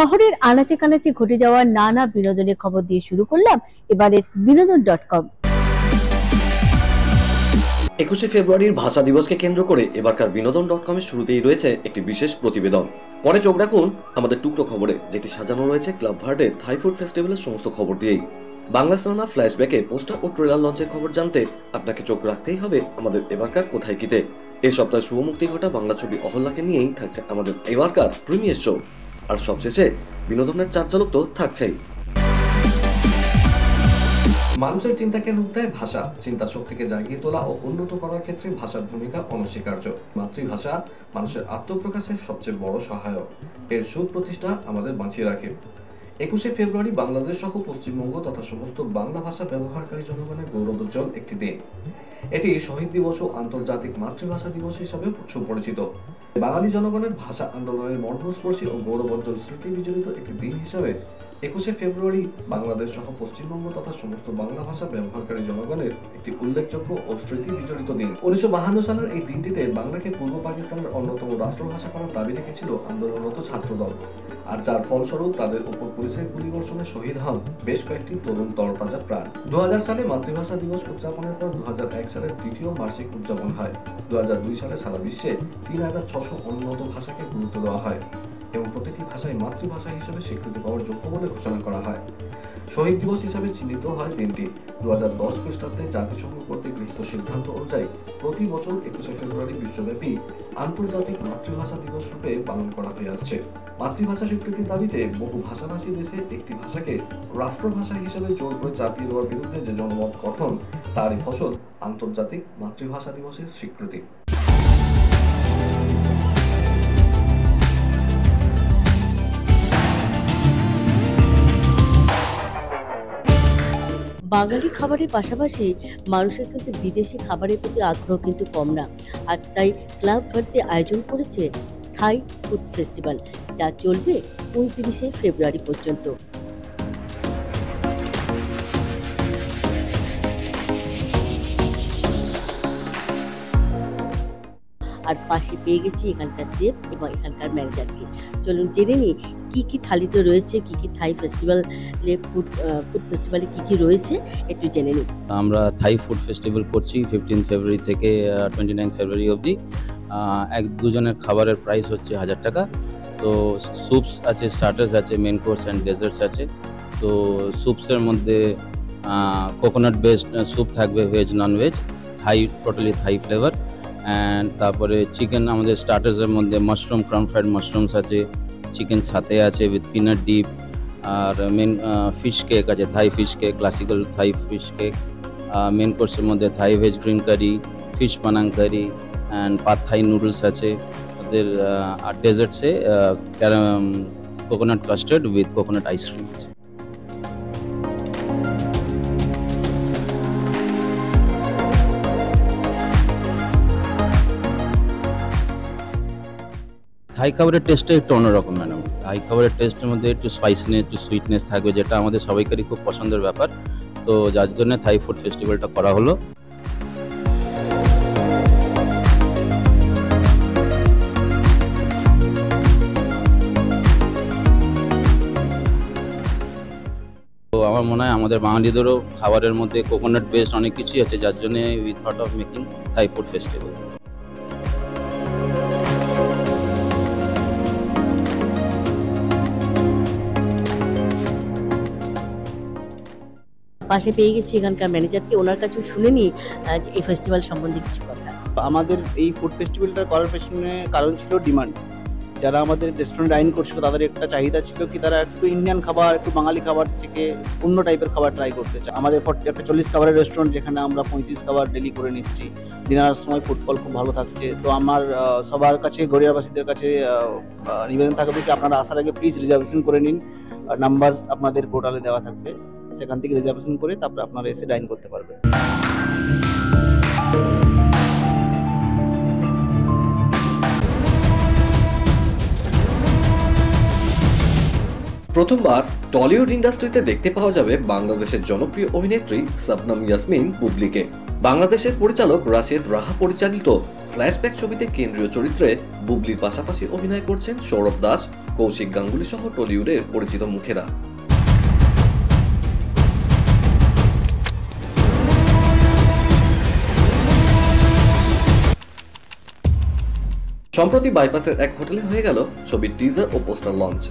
শহরের আনাচে কানাচে ঘটে যাওয়া নানা বিনোদনের খবর দিয়ে শুরু করলাম এবারের বিনোদন.com। 21শে ফেব্রুয়ারির ভাষা দিবসকে কেন্দ্র করে এবারকার বিনোদন.com এর শুরুতেই রয়েছে একটি বিশেষ প্রতিবেদন। পরে চোখ রাখুন আমাদের টুকরো খবরে, যেটি সাজানো রয়েছে ক্লাব ভার্ডের থাই ফুড ফেস্টিভ্যালের সমস্ত খবর দিয়েই। বাংলা সিনেমা ফ্ল্যাশব্যাকে পোস্টার ও ট্রেলার লঞ্চের খবর জানতে আপনাকে চোখ রাখতেই হবে আমাদের এবারকার কোথায় কিতে। এই সপ্তাহে শুভ মুক্তি ঘটা বাংলা ছবি অহল্যাকে নিয়েই থাকছে আমাদের এবারকার প্রিমিয়ার শো। আর সবশেষে বিনোদনের চারচালক তো থাকছেই। মানুষের চিন্তাকে রূপ দেয় ভাষা। চিন্তা শক্তিকে জাগিয়ে তোলা ও উন্নত করার ক্ষেত্রে ভাষার ভূমিকা অনস্বীকার্য। মাতৃভাষা মানুষের আত্মপ্রকাশের সবচেয়ে বড় সহায়ক। এর সুপ্রতিষ্ঠা আমাদের বাঁচিয়ে রাখে। 21শে ফেব্রুয়ারি বাংলাদেশ সহ পশ্চিমবঙ্গ তথা সমস্ত বাংলা ভাষা ব্যবহারকারী জনগণের গৌরবোজ্জ্বল একটি দিন। এটি শহীদ দিবস ও আন্তর্জাতিক মাতৃভাষা দিবস হিসাবে সুপরিচিত। বাঙালি জনগণের ভাষা আন্দোলনের মর্মস্পর্শী ও গৌরবোজ্জ্বল স্মৃতি বিজড়িত একটি দিন হিসাবে 21শে ফেব্রুয়ারি বাংলাদেশ সহ পশ্চিমবঙ্গ তথা সমস্ত বাংলা ভাষা ব্যবহারকারী জনগণের একটি উল্লেখযোগ্য ও স্মৃতি বিজড়িত দিন। 1952 সালের এই দিনটিতে বাংলাকে পূর্ব পাকিস্তানের অন্যতম রাষ্ট্রভাষা করার দাবি রেখেছিল আন্দোলনরত ছাত্রদল, আর যার ফলস্বরূপ তাদের উপর পুলিশের গুলিবর্ষণে শহীদ হন বেশ কয়েকটি তরুণ তরতাজা প্রাণ। 2000 সালে মাতৃভাষা দিবস উদযাপনের পর 2001 সালের দ্বিতীয় বার্ষিক উদযাপন হয়। 2002 সালে সারা বিশ্বে 3600 উন্নত ভাষাকে গুরুত্ব দেওয়া হয় এবং প্রতিটি ভাষায় মাতৃভাষা হিসেবে স্বীকৃতি পাওয়ার যোগ্য বলে ঘোষণা করা হয়। শহীদ দিবস হিসাবে চিহ্নিত হয় দিনটি 2010 খ্রিস্টাব্দে জাতিসংঘ কর্তৃক গৃহীত সিদ্ধান্ত অনুযায়ী প্রতি বছর 21শে ফেব্রুয়ারি বিশ্বব্যাপী আন্তর্জাতিক মাতৃভাষা দিবস রূপে পালন করা হয়ে আসছে। মাতৃভাষা স্বীকৃতির দাবিতে বহু ভাষাভাষী দেশে একটি ভাষাকে রাষ্ট্রভাষা হিসেবে জোর করে চাপিয়ে দেওয়ার বিরুদ্ধে যে জনমত গঠন, তারই ফসল আন্তর্জাতিক মাতৃভাষা দিবসের স্বীকৃতি। বাঙালি খাবারের পাশাপাশি মানুষের কিন্তু বিদেশি খাবারের প্রতি আগ্রহ কিন্তু কম না, আর তাই ক্লাব ভার্ডে আয়োজন করেছে থাই ফুড ফেস্টিভ্যাল, যা চলবে 29শে ফেব্রুয়ারি পর্যন্ত। আর পাশে পেয়ে গেছি এখানকার শেফ এবং এখানকার ম্যানেজারকে। চলুন জেনে নিই কী কী থালিতে রয়েছে, কী কী থাই ফেস্টিভ্যালে ফুড ফেস্টিভ্যালে কী কী রয়েছে, একটু জেনে নিই। আমরা থাই ফুড ফেস্টিভ্যাল করছি 15 ফেব্রুয়ারি থেকে 29 ফেব্রুয়ারি অবধি। এক দুজনের খাবারের প্রাইস হচ্ছে 1000 টাকা। তো স্যুপস আছে, স্টার্টার্স আছে, মেন কোর্স অ্যান্ড ডেজার্টস আছে। তো স্যুপসের মধ্যে কোকোনাট বেসড স্যুপ থাকবে, veg non veg, Thai, totally Thai flavour. And তারপরে চিকেন, আমাদের স্টার্টার্সের মধ্যে মাশরুম, ক্রাউন ফ্রাইড মাশরুমস আছে, চিকেন সাথে আছে উইথ পিনাট ডিপ, আর মেন ফিশ কেক আছে, Thai fish cake, classical Thai fish cake. Main কোর্সের মধ্যে Thai veg green curry, fish panang curry and pad Thai noodles আছে ওদের। আর ডেজার্টসে coconut custard with coconut ice cream আছে। থাই খাবারের টেস্টটা একটু অন্যরকম ম্যাডাম। থাই খাবারের টেস্টের মধ্যে একটু স্পাইসিনেস, একটু সুইটনেস থাকবে, যেটা আমাদের সবাইকারই খুব পছন্দের ব্যাপার। তো যার জন্য থাই ফুড ফেস্টিভ্যালটা করা হলো। তো আমার মনে হয় আমাদের বাঙালিদেরও খাবারের মধ্যে কোকোনাট বেসড অনেক কিছুই আছে, যার জন্য we thought of making Thai food festival. পাশে পেয়ে গেছি এখানকার ম্যানেজারকে, ওনার কাছেও শুনে নিই এই ফেস্টিভ্যাল সম্বন্ধে কিছু কথা। আমাদের এই ফুড ফেস্টিভ্যালটা করার পেছনে কারণ ছিল ডিমান্ড। যারা আমাদের রেস্টুরেন্ট আইন করছিল তাদের একটা চাহিদা ছিল কি তারা একটু ইন্ডিয়ান খাবার, একটু বাঙালি খাবার থেকে অন্য টাইপের খাবার ট্রাই করতে চায়। আমাদের একটা 40 খাবারের রেস্টুরেন্ট, যেখানে আমরা 35 খাবার ডেলি করে নিচ্ছি। ডিনারের সময় ফুটবল খুব ভালো থাকছে। তো আমার সবার কাছে, গড়িয়াবাসীদের কাছে নিবেদন থাকবে কি আপনারা আসার আগে প্লিজ রিজার্ভেশন করে নিন। নাম্বার আপনাদের পোর্টালে দেওয়া থাকবে, সেখান থেকে রিজার্ভেশন করে তারপরে আপনারা এসে ডাইন করতে পারবেন। প্রথমবার টলিউড ইন্ডাস্ট্রিতে দেখতে পাওয়া যাবে বাংলাদেশের জনপ্রিয় অভিনেত্রী শবনম ইয়াসমিন বুবলিকে। বাংলাদেশের পরিচালক রাশিদ রাহা পরিচালিত ফ্ল্যাশব্যাক ছবিতে কেন্দ্রীয় চরিত্রে বুবলির পাশাপাশি অভিনয় করছেন সৌরভ দাস, কৌশিক গাঙ্গুলি সহ টলিউডের পরিচিত মুখেরা। সম্প্রতি বাইপাসের এক হোটেলে হয়ে গেল ছবির টিজার ও পোস্টার লঞ্চ,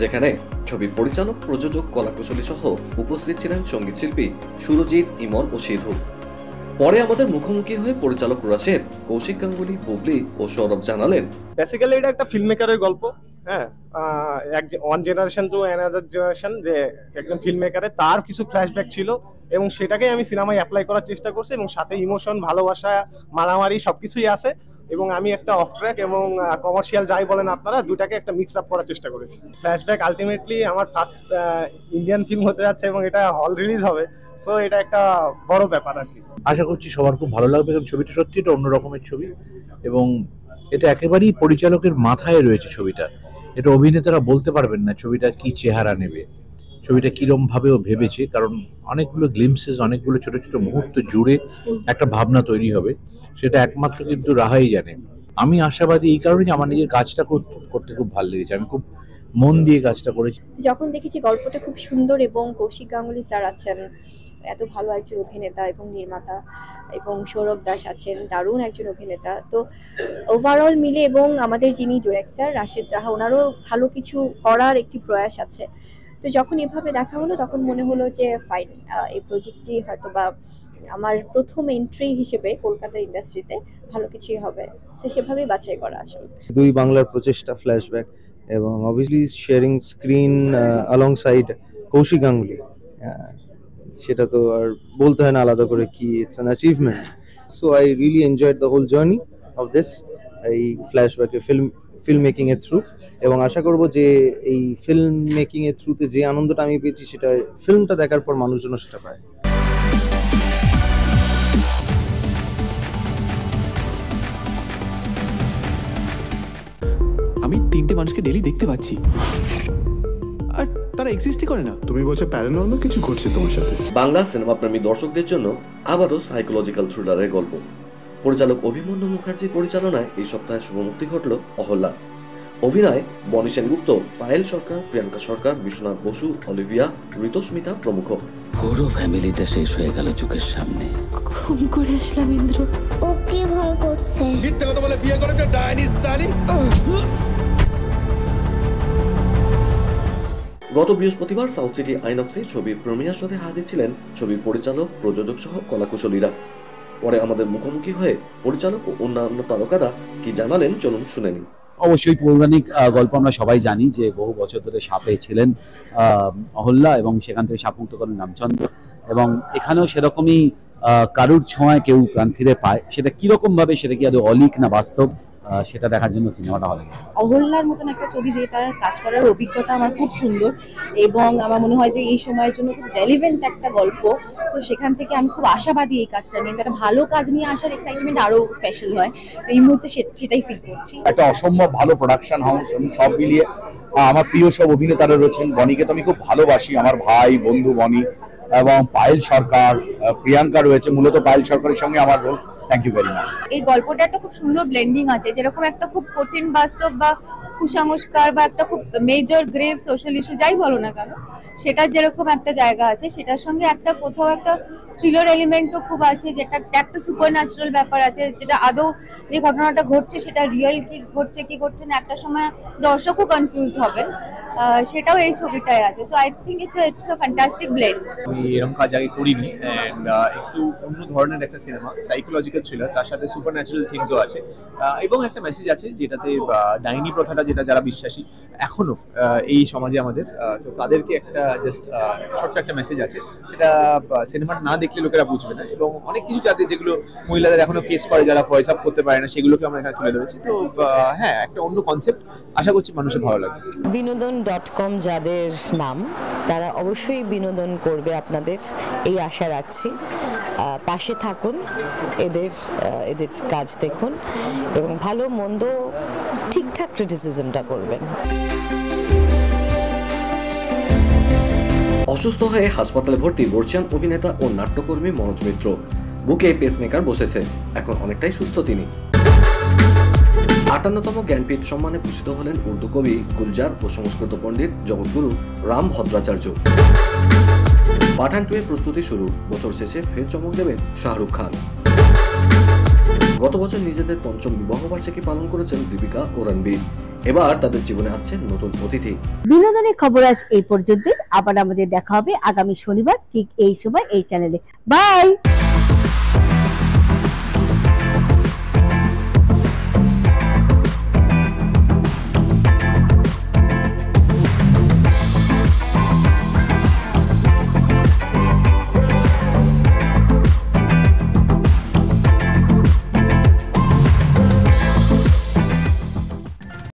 যেখানে ছবির পরিচালক, প্রযোজক, কলাকুশলী সহ উপস্থিত ছিলেন সঙ্গীত শিল্পী সুরজিৎ, ইমন ও সিধু। পরে আমাদের মুখোমুখি হয়ে পরিচালক রাশেদ, কৌশিক গাঙ্গুলি, বুবলি ও সৌরভ জানালেন, বেসিক্যালি এটা একটা ফিল্ম মেকারের গল্প। হ্যাঁ, one generation to another generation, যে একজন ফিল্ম মেকারের তার কিছু ফ্ল্যাশব্যাক ছিল এবং সেটাকে আমি সিনেমায় অ্যাপ্লাই করার চেষ্টা করছি এবং সাথে ইমোশন, ভালোবাসা, মারামারি সবকিছুই আছে এবং আমি একটা অফ ট্র্যাক এবং কমার্শিয়াল যাই বলেন আপনারা, দুটাকে একটা মিক্স আপ করার চেষ্টা করেছি। ফ্ল্যাশব্যাক আলটিমেটলি আমার ফার্স্ট ইন্ডিয়ান ফিল্ম হতে যাচ্ছে এবং এটা হল রিলিজ হবে, সো এটা একটা বড় ব্যাপার আর কি। আশা করছি সবার খুব ভালো লাগবে, এবং ছবিটা সত্যি এটা অন্য রকমের ছবি এবং এটা একেবারেই পরিচালকের মাথায় রয়েছে ছবিটা। এটা অভিনেতারা বলতে পারবেন না ছবিটা কি চেহারা নেবে, ছবিটা কিরম ভাবেও ভেবেছে, কারণ অনেকগুলো গ্লিমসেস, অনেকগুলো ছোট ছোট মুহূর্ত জুড়ে একটা ভাবনা তৈরি হবে, সেটা একমাত্র কিন্তু রাহাই জানে। আমি আশাবাদী এই কারণে যে আমার নিজের কাজটা করতে খুব ভালো লেগেছে, আমি খুব মন দিয়ে কাজটা করেছি। যখন দেখেছি গল্পটা খুব সুন্দর এবং কৌশিক গাঙ্গুলি স্যার আছেন এত ভালো একজন অভিনেতা এবং নির্মাতা, এবং সৌরভ দাস আছেন দারুণ একজন অভিনেতা, তো ওভারঅল মিলে, এবং আমাদের যিনি ডিরেক্টর রাশেদ রাহা, ওনারও ভালো কিছু করার একটি প্রয়াস আছে। তো যখন এভাবে দেখা হলো তখন মনে হলো যে ফাইন, এই প্রজেক্টটি হয়তো বা আমার প্রথম এন্ট্রি হিসেবে কলকাতার ইন্ডাস্ট্রিতে ভালো কিছুই হবে, তো সেভাবেই বাছাই করা আসলে। দুই বাংলার প্রচেষ্টা ফ্ল্যাশব্যাক, এবং obviously sharing screen alongside Kaushik Ganguly, সেটা তো আর বলতে হয় না আলাদা করে কি, it's an achievement. So I really enjoyed the whole journey of this, এই ফ্ল্যাশব্যাকে ফিল্ম মেকিং এর থ্রু, এবং আশা করব যে এই ফিল্ম মেকিং এর থ্রুতে যে আনন্দটা আমি পেয়েছি সেটা ফিল্মটা দেখার পর মানুষজন সেটা পায়। আমি 3টে মানুষকে ডেইলি দেখতে পাচ্ছি আর তারা এক্সিস্টই করে না। তুমি বলছো প্যারানর্মাল কিছু ঘটছে তোমার সাথে? বাংলা সিনেমা প্রেমী দর্শকদের জন্য আবারও সাইকোলজিক্যাল থ্রিলারের গল্প। পরিচালক অভিমন্যু মুখার্জির পরিচালনায় এই সপ্তাহে শুভমুক্তি ঘটল অহল্যা। অভিনয় বনি সেনগুপ্ত, পায়েল সরকার, প্রিয়াঙ্কা সরকার, বিশ্বনাথ বসু, অলিভিয়া, ঋতুস্মিতা প্রমুখ। পুরো ফ্যামিলিটা শেষ হয়ে গেল চোখের সামনে। খুন করে আসলাম ইন্দ্র। ও কি ভয় করছে? মিথ্যে কথা বলে বিয়ে করেছে ডাইনিস জানি। গত বৃহস্পতিবার সাউথ সিটি আইনক্সে ছবির প্রিমিয়ার শোতে হাজির ছিলেন ছবির পরিচালক, প্রযোজক সহ কলাকুশলীরা। পরে আমাদের মুখোমুখি হয়ে পরিচালক ও অন্যান্য তারকারা কি জানালেন চলুন শুনে নিন। অবশ্যই পৌরাণিক গল্প আমরা সবাই জানি যে বহু বছর ধরে সাপে ছিলেন অহল্যা, এবং সেখান থেকে সাপমুক্ত করেন রামচন্দ্র, এবং এখানেও সেরকমই কারুর ছোঁয়ায় কেউ প্রাণ ফিরে পায়। সেটা কিরকম ভাবে, সেটা কি আদৌ অলিক না বাস্তব, সেটা দেখার জন্য সিনেমাটা হলে গেছে। অহল্যার মতন একটা ছবি যে তার কাজ করার অভিজ্ঞতা আমার খুব সুন্দর, এবং আমার মনে হয় যে এই সময়ের জন্য খুব রেলিভেন্ট একটা গল্প। সো সেখান থেকে আমি খুব আশাবাদী এই কাজটা নিয়ে, একটা ভালো কাজ নিয়ে আসার এক্সাইটমেন্ট আরো স্পেশাল হয়। তো এই মুহূর্তে সেটাই ফিল করছি। একটা অসম্ভব ভালো প্রোডাকশন হাউস, সব মিলিয়ে আমার প্রিয় সব অভিনেতারা রয়েছেন। বনিকে তো আমি খুব ভালোবাসি, আমার ভাই বন্ধু বনি, এবং পায়েল সরকার, প্রিয়াঙ্কা রয়েছে। মূলত পায়েল সরকারের সঙ্গে আমার role. Thank you very much. এই গল্পটা একটা খুব সুন্দর ব্লেন্ডিং আছে, যেরকম একটা খুব কঠিন বাস্তব বা কুসংস্কার বা একটা খুব মেজর গ্রেভ সোশ্যাল ইস্যু যাই বলো না কেন, সেটা যেরকম একটা জায়গা আছে, সেটার সঙ্গে একটা কোথাও একটা থ্রিলার এলিমেন্টও খুব আছে, যেটা একটা সুপার ন্যাচারাল ব্যাপার আছে, যেটা আদৌ যে ঘটনাটা ঘটছে সেটা রিয়েল কি ঘটছে কি ঘটছে না, একটা সময় দর্শকও কনফিউজড হবেন, সেটাও এই ছবিটায় আছে। So I think it's a fantastic blend. আমি এরকম কাজ আগে করিনি, অ্যান্ড একটু অন্য ধরনের একটা সিনেমা, সাইকোলজিক্যাল থ্রিলার, তার সাথে সুপার ন্যাচারাল থিংসও আছে, এবং একটা মেসেজ আছে যেটাতে ডাইনি প্রথাটা, যেটা যারা বিশ্বাসী এখনো এই সমাজে আমাদের, তো তাদেরকে একটা জাস্ট ছোট্ট একটা মেসেজ আছে, সেটা সিনেমাটা না দেখলে লোকেরা বুঝবে না, এবং অনেক কিছু যাদের যেগুলো মহিলাদের এখনো ফেস করে, যারা ভয়েস আপ করতে পারে না, সেগুলোকে আমরা এখানে তুলে ধরেছি। তো হ্যাঁ, একটা অন্য কনসেপ্ট, আশা করছি মানুষের ভালো লাগবে। বিনোদন.com যাদের নাম, তারা অবশ্যই বিনোদন করবে আপনাদের, এই আশা রাখছি। পাশে থাকুন, এদের কাজ দেখুন, এবং ভালো মন্দ ঠিকঠাক ক্রিটিসিজমটা করবেন। অসুস্থ হয়ে হাসপাতালে ভর্তি বর্ষিয়ান অভিনেতা ও নাট্যকর্মী মনোজ মিত্র। বুকে পেসমেকার বসেছে, এখন অনেকটাই সুস্থ তিনি। 58তম জ্ঞানপীঠ সম্মানে ভূষিত হলেন উর্দু কবি গুলজার ও সংস্কৃত পণ্ডিত জগৎগুরু রাম ভদ্রাচার্য। পাঠান 2 এর প্রস্তুতি শুরু, বছর শেষে ফের চমক দেবেন শাহরুখ খান। গত বছর নিজেদের 5ম বিবাহবার্ষিকী পালন করেছেন দীপিকা ও রণবীর। এবার তাদের জীবনে আসছেন নতুন অতিথি। বিনোদনের খবর আজ এই পর্যন্তই। আবার আমাদের দেখা হবে আগামী শনিবার ঠিক এই সময় এই চ্যানেলে। বাই।